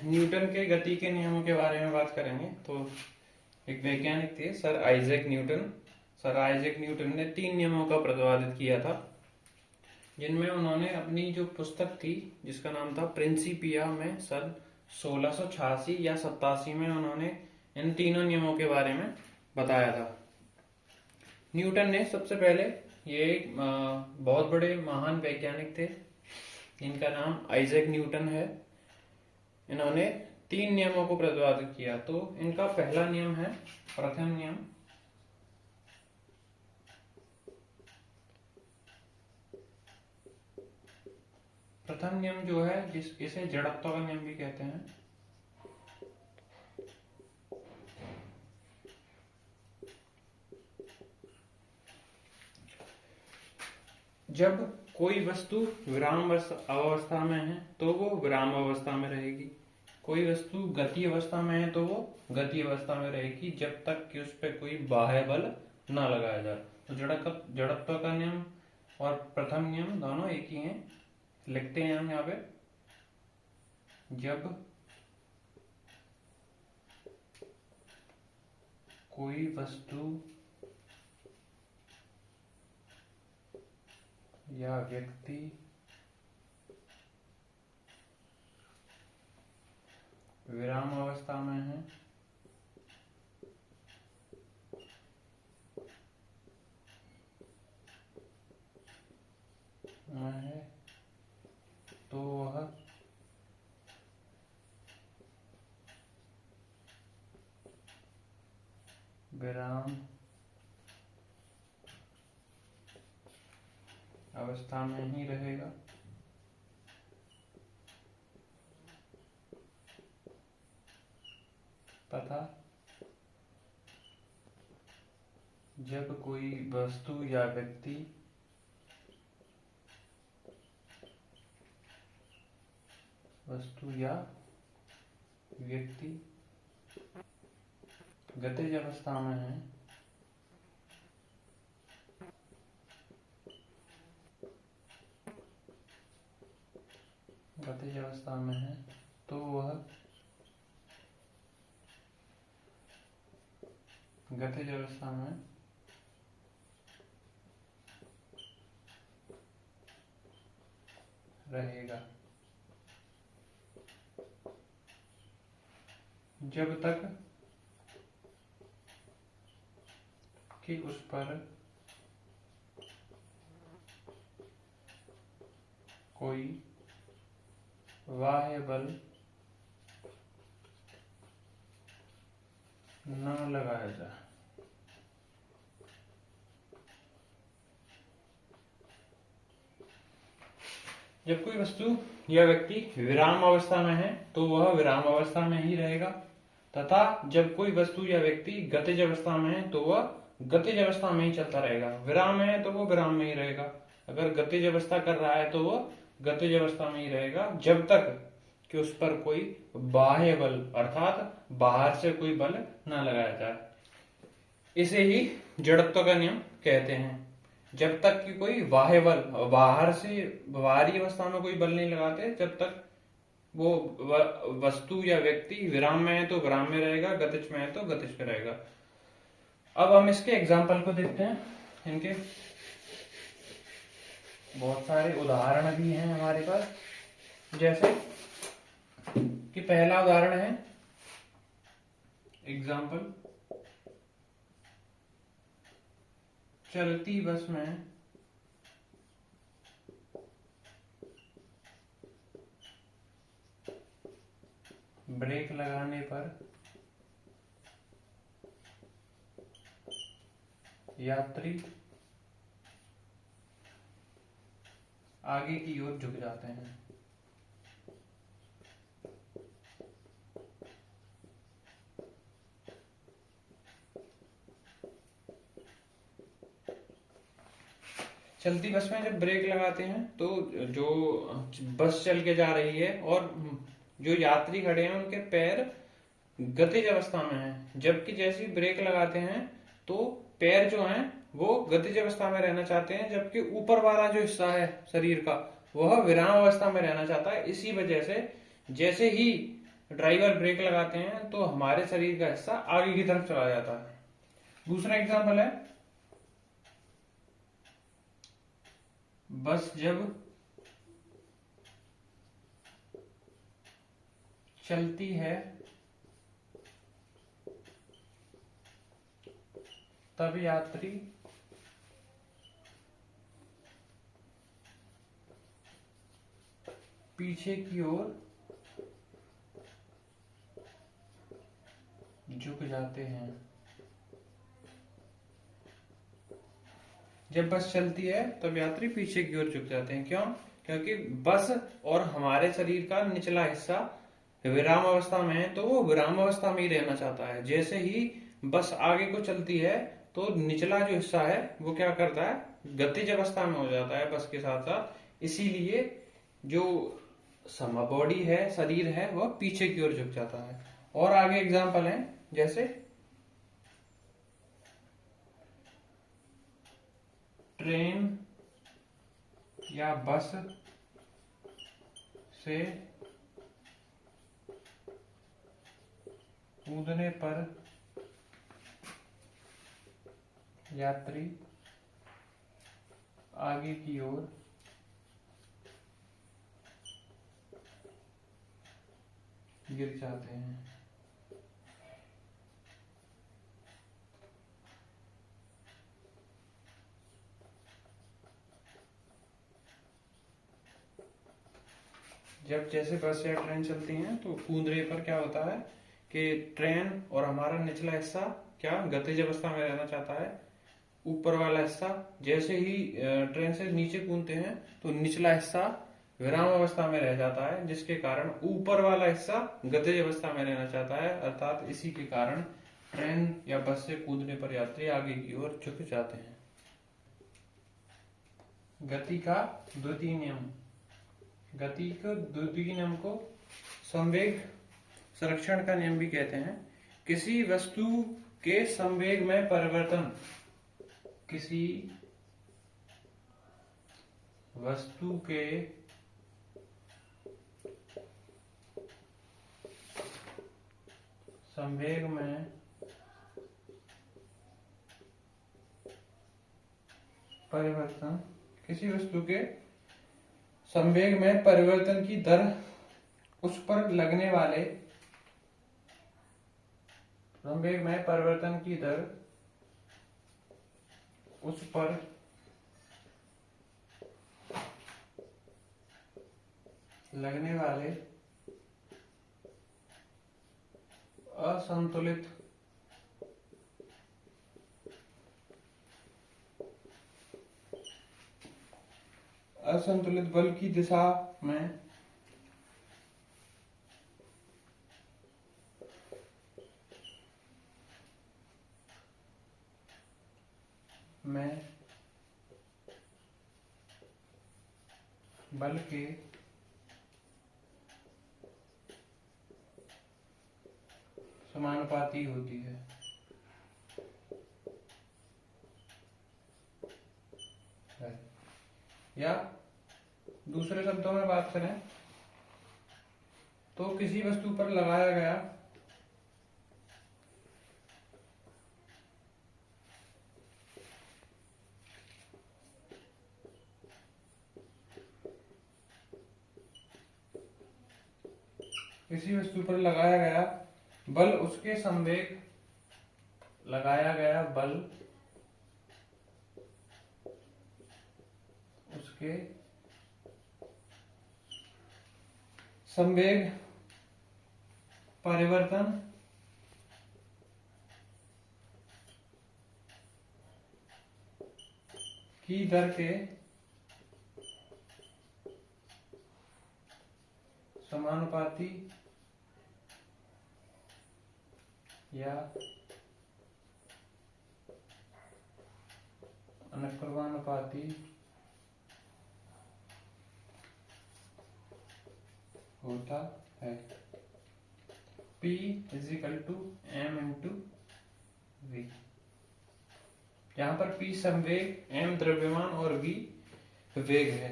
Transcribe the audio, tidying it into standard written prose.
Newton के गति के नियमों के बारे में बात करेंगे। तो एक वैज्ञानिक थे sir Isaac Newton. Sir Isaac Newton ने 3 नियमों का प्रतिपादित किया था, जिनमें उन्होंने अपनी जो पुस्तक थी जिसका नाम था प्रिंसिपिया में सन 1686 या 87 में उन्होंने इन तीनों नियमों के बारे में बताया था। न्यूटन ने सबसे पहले, ये एक बहुत बड़े महान वैज्ञानिक थे, इनका नाम आइजैक न्यूटन है। इन्होंने 3 नियमों को प्रतिपादित किया। तो इनका पहला नियम है प्रथम नियम। प्रथम नियम जो है इसे जड़त्व का नियम भी कहते हैं। जब कोई वस्तु विराम अवस्था में है तो वो विराम अवस्था में रहेगी, कोई वस्तु गति अवस्था में है तो वो गति अवस्था में रहेगी, जब तक कि उस पर कोई बाह्य बल ना लगाया जाए। तो जड़त्व का नियम और प्रथम नियम दोनों एक ही हैं। लिखते हैं हम यहाँ पे, जब कोई वस्तु या व्यक्ति विराम अवस्था में है तो वह विराम अवस्था में ही रहेगा। तथा जब कोई वस्तु या व्यक्ति गतिज अवस्था में है तो वह गतिज अवस्था में रहेगा जब तक कि उस पर कोई बाह्य बल न लगाया जाए। जब कोई वस्तु या व्यक्ति विराम अवस्था में है तो वह विराम अवस्था में ही रहेगा, तथा जब कोई वस्तु या व्यक्ति गतिज अवस्था में है तो वह गतिज अवस्था में ही चलता रहेगा। विराम में है तो वो विराम में ही रहेगा, अगर गतिज अवस्था कर रहा है तो वह गतिज अवस्था में ही रहेगा, जब तक कि उस पर कोई बाह्य बल अर्थात बाहर से कोई बल न लगाया जाए। इसे ही जड़त्व का नियम कहते हैं। जब तक कि कोई बाह्य बल बाहरी अवस्था में कोई बल नहीं लगाते, जब तक वो वस्तु या व्यक्ति विराम में है तो विराम में रहेगा, गतिज में है तो गतिज में रहेगा। अब हम इसके एग्जाम्पल को देखते हैं। इनके बहुत सारे उदाहरण भी हैं हमारे पास। जैसे कि पहला उदाहरण है एग्जाम्पल, चलती बस में ब्रेक लगाने पर यात्री आगे की ओर झुक जाते हैं। चलती बस में जब ब्रेक लगाते हैं तो जो बस चल के जा रही है और जो यात्री खड़े हैं उनके पैर गतिज अवस्था में हैं, जबकि जैसे ही ब्रेक लगाते हैं तो पैर जो हैं वो गतिज अवस्था में रहना चाहते हैं, जबकि ऊपर वाला जो हिस्सा है शरीर का वह विराम अवस्था में रहना चाहता है। इसी वजह से जैसे ही ड्राइवर ब्रेक लगाते हैं तो हमारे शरीर का हिस्सा आगे की तरफ चला जाता है। दूसरा एग्जाम्पल है, बस जब चलती है तब यात्री पीछे की ओर झुक जाते हैं। जब बस चलती है तब यात्री पीछे की ओर झुक जाते हैं। क्यों? क्योंकि बस और हमारे शरीर का निचला हिस्सा विराम अवस्था में है, तो वो विराम अवस्था में ही रहना चाहता है। जैसे ही बस आगे को चलती है तो निचला जो हिस्सा है वो क्या करता है, गतिज अवस्था में हो जाता है बस के साथ साथ। इसीलिए जो बॉडी है, शरीर है, वह पीछे की ओर झुक जाता है। और आगे एग्जाम्पल है, जैसे ट्रेन या बस से कूदने पर यात्री आगे की ओर गिर जाते हैं। जब जैसे बस या ट्रेन चलती हैं तो कूदने पर क्या होता है कि ट्रेन और हमारा निचला हिस्सा क्या गतिज अवस्था में रहना चाहता है। ऊपर वाला हिस्सा जैसे ही ट्रेन से नीचे कूदते हैं तो निचला हिस्सा विराम अवस्था में रह जाता है, जिसके कारण ऊपर वाला हिस्सा गतिज अवस्था में रहना चाहता है। अर्थात इसी के कारण ट्रेन या बस से कूदने पर यात्री आगे की ओर झुक जाते हैं। गति का द्वितीय नियम। गति के द्वितीय नियम को संवेग संरक्षण का नियम भी कहते हैं। किसी वस्तु के संवेग में परिवर्तन, किसी वस्तु के संवेग में परिवर्तन, किसी वस्तु के संवेग में परिवर्तन की दर उस पर लगने वाले संवेग में परिवर्तन की दर उस पर लगने वाले असंतुलित बल की दिशा में बल के समानुपाती होती है। या दूसरे शब्दों में बात करें तो किसी वस्तु पर लगाया गया बल उसके संवेग लगाया गया बल उसके संवेग परिवर्तन की दर के समानुपाती या अनुक्रमानुपाती होता है। P = m × v। यहाँ पर P संवेग, m द्रव्यमान और v वेग है।